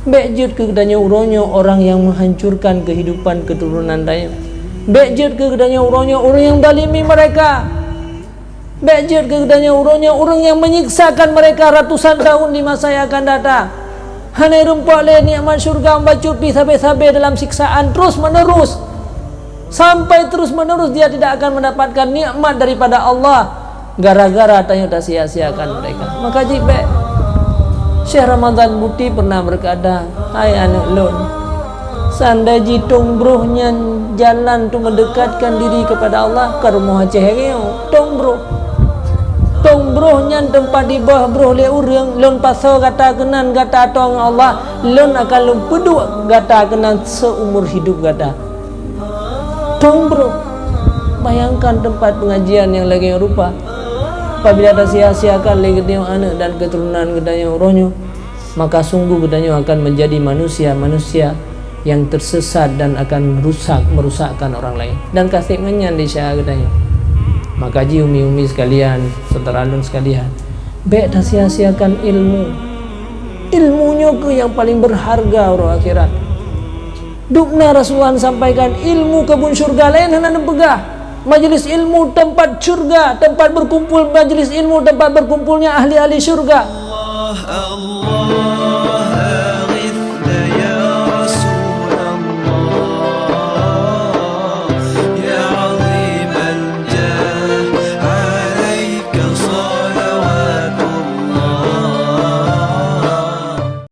Bejut ke kedanya uronyo orang yang menghancurkan kehidupan keturunan daya. Bejut ke kedanya uronyo orang yang dalimi mereka. Bejut ke kedanya uronyo orang yang menyiksakan mereka ratusan tahun di masa yang akan datang. Hanai rumpak le nikmat syurga membacut pi sabe-sabe dalam siksaan terus menerus. Sampai terus menerus dia tidak akan mendapatkan nikmat daripada Allah gara-gara tanya tak sia-siakan mereka. Maka jibe Syekh Ramadan Buti pernah berkata, hai anak lon, sandai jitung brohnya jalan tu mendekatkan diri kepada Allah ke rumah cehengeu tong brohnya tempat di bawah broh le urang lon pasal kata kenan kata tong Allah lon akan lon peduk kata kenan seumur hidup kata tong bro. Bayangkan tempat pengajian yang lagi rupa apabila ada sia-siakan lagi dia anak dan keturunan gedanya uronyo, maka sungguh gedanya akan menjadi manusia-manusia yang tersesat dan akan merusakkan orang lain. Dan kasih menyan di syah gedanya. Maka ji umi-umi sekalian, saudara-saudara sekalian, baik dah sia-siakan ilmunya ke yang paling berharga orang akhirat. Dukna Rasulullah sampaikan ilmu kebun syurga lain hendak pegah. Majlis ilmu tempat syurga, tempat berkumpul majlis ilmu, tempat berkumpulnya ahli-ahli syurga. Allah, Allah.